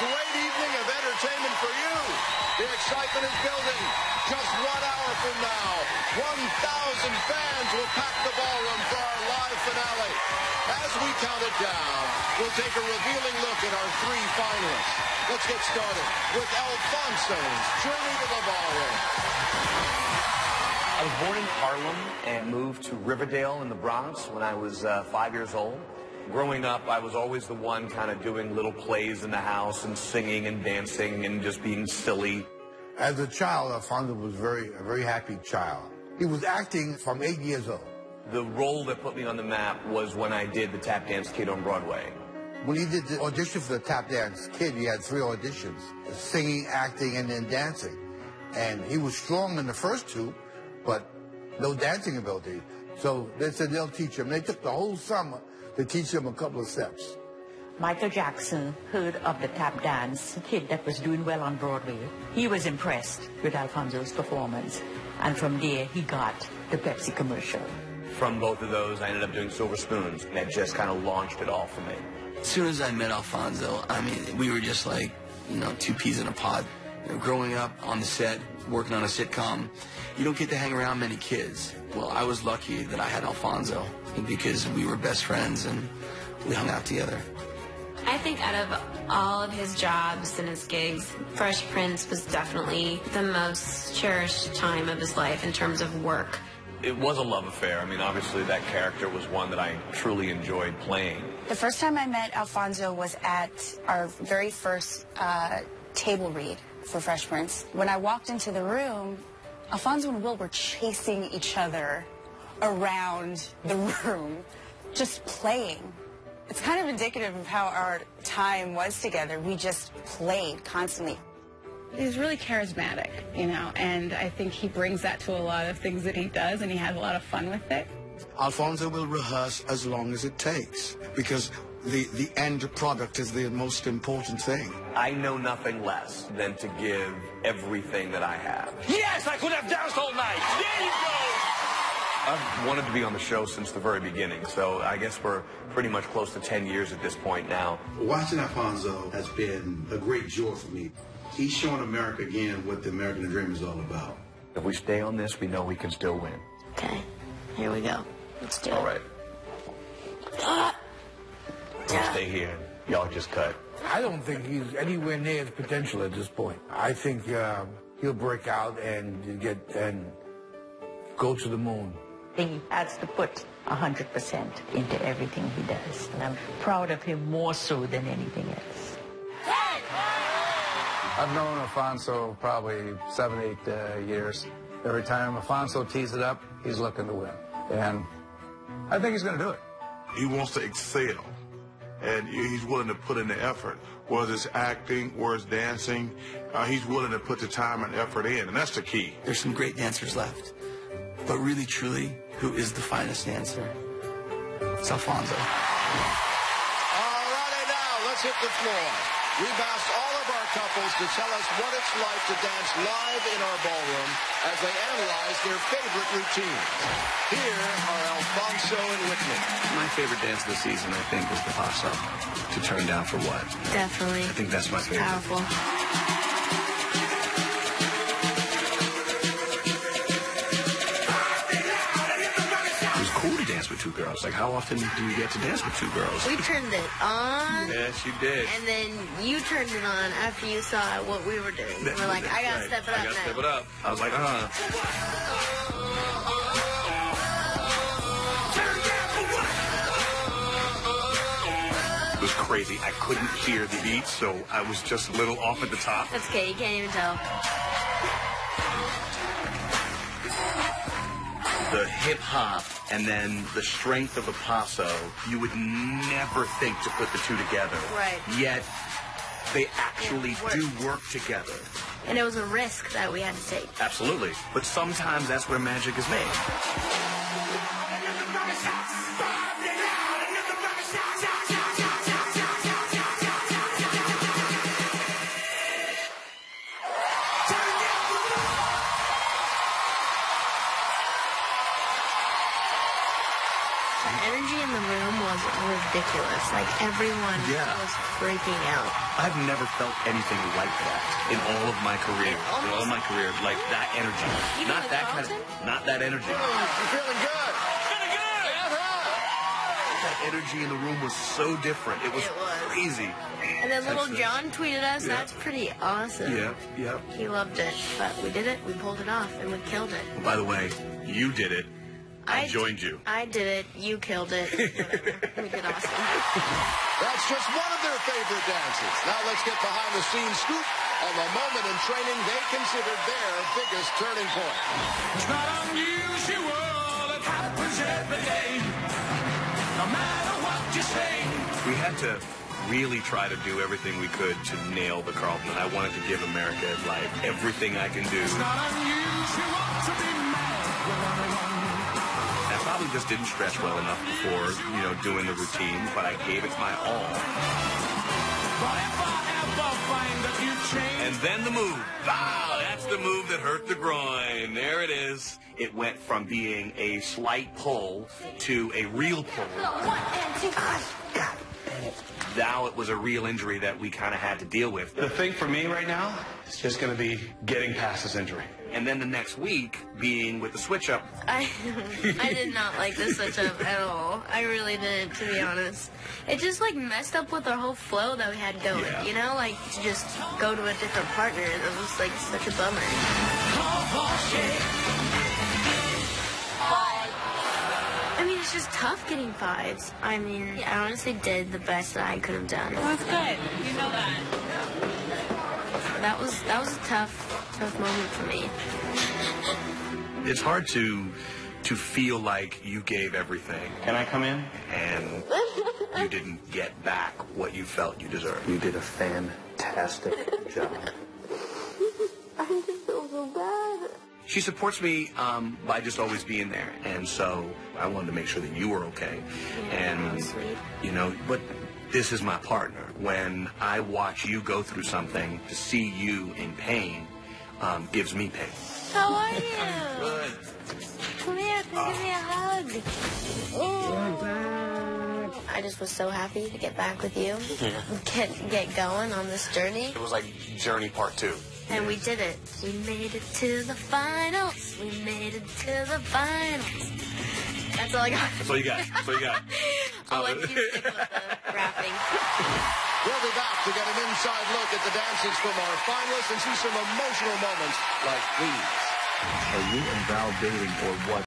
great evening of entertainment for you. The excitement is building. Just 1 hour from now, 1,000 fans will pack the ballroom for our live finale. As we count it down, we'll take a revealing look at our 3 finalists. Let's get started with Alfonso's Journey to the Ballroom. I was born in Harlem and moved to Riverdale in the Bronx when I was 5 years old. Growing up, I was always the one kind of doing little plays in the house and singing and dancing and just being silly. As a child, Alfonso was a very happy child. He was acting from 8 years old. The role that put me on the map was when I did the Tap Dance Kid on Broadway. When he did the audition for the Tap Dance Kid, he had 3 auditions, singing, acting, and then dancing. And he was strong in the first 2, but no dancing ability. So they said they'll teach him. They took the whole summer to teach him a couple of steps. Michael Jackson heard of the Tap Dance Kid that was doing well on Broadway. He was impressed with Alfonso's performance, and from there he got the Pepsi commercial. From both of those, I ended up doing Silver Spoons, and that just kind of launched it all for me. As soon as I met Alfonso, I mean, we were just like, 2 peas in a pod. Growing up on the set, working on a sitcom, you don't get to hang around many kids. Well, I was lucky that I had Alfonso because we were best friends and we hung out together. I think out of all of his jobs and his gigs, Fresh Prince was definitely the most cherished time of his life in terms of work. It was a love affair. I mean, obviously that character was one that I truly enjoyed playing. The first time I met Alfonso was at our very first table read for Fresh Prince. When I walked into the room, Alfonso and Will were chasing each other around the room, just playing. It's kind of indicative of how our time was together. We just played constantly. He's really charismatic, and I think he brings that to a lot of things that he does, and he has a lot of fun with it. Alfonso will rehearse as long as it takes, because the end product is the most important thing. I know nothing less than to give everything that I have. Yes, I could have danced all night. There you go. I've wanted to be on the show since the very beginning, so I guess we're pretty much close to 10 years at this point now. Watching Alfonso has been a great joy for me. He's showing America again what the American dream is all about. If we stay on this, we know we can still win. Okay, here we go. Let's do it. All right. We'll stay here. Y'all just cut. I don't think he's anywhere near his potential at this point. I think he'll break out and go to the moon. He has to put 100% into everything he does, and I'm proud of him more so than anything else. I've known Alfonso probably 7, 8 years. Every time Alfonso tees it up, he's looking to win. And I think he's going to do it. He wants to excel, and he's willing to put in the effort. Whether it's acting, whether it's dancing, he's willing to put the time and effort in, and that's the key. There's some great dancers left. But really, truly, who is the finest dancer? It's Alfonso. All righty, now, let's hit the floor. We've asked all of our couples to tell us what it's like to dance live in our ballroom as they analyze their favorite routines. Here are Alfonso and Witney. My favorite dance of the season, I think, was the paso. To turn down for what? Definitely. I think that's my favorite. Powerful. Cool to dance with 2 girls. Like, how often do you get to dance with 2 girls? We turned it on. Yes, you did. And then you turned it on after you saw what we were doing. We're like, I gotta step it up now. I gotta step it up. I was like, It was crazy. I couldn't hear the beat, so I was just a little off at the top. That's okay. You can't even tell. The hip-hop and then the strength of the paso, you would never think to put the 2 together. Right. Yet, they actually do work together. And it was a risk that we had to take. Absolutely. But sometimes that's where magic is made. The energy in the room was ridiculous. Like, everyone was freaking out. I've never felt anything like that in all of my career. Like that energy. Not that energy. You're feeling good. That energy in the room was so different. It was crazy. And then little John tweeted us. Yeah. That's pretty awesome. Yeah. He loved it. But we did it. We pulled it off, and we killed it. By the way, you did it. I joined you. I did it. You killed it. We did awesome. That's just one of their favorite dances. Now let's get behind the scenes scoop on the moment in training they considered their biggest turning point. It's not unusual. It happens every day. No matter what you say. We had to really try to do everything we could to nail the Carlton. I wanted to give America like everything I can do. It's not unusual to be mad with anyone. I probably just didn't stretch well enough before, doing the routine, but I gave it my all. But if I ever find that you change. And then the move. Wow, that's the move that hurt the groin. There it is. It went from being a slight pull to a real pull. 1 and 2. God. Now it was a real injury that we kind of had to deal with. The thing for me right now is just going to be getting past this injury. And then the next week being with the switch-up. I did not like the switch-up at all. I really didn't, to be honest. It just, messed up with our whole flow that we had going, to just go to a different partner. It was, such a bummer. I mean, it's just tough getting 5s. I mean, I honestly did the best that I could have done. It was good. You know that. That was a tough moment for me. It's hard to feel like you gave everything. Can I come in? And you didn't get back what you felt you deserved. You did a fantastic job. I just feel so bad. She supports me by just always being there. And so I wanted to make sure that you were okay. Yeah, that was sweet. But this is my partner. When I watch you go through something, to see you in pain gives me pain. How are you? Good. Come here, give me a hug. I just was so happy to get back with you. Get going on this journey. It was like journey part 2. And we did it. We made it to the finals. We made it to the finals. That's all I got. That's all you got. I'll let you stick with the rapping. We'll be back to get an inside look at the dances from our finalists and see some emotional moments like these. Are you and Val dating or what?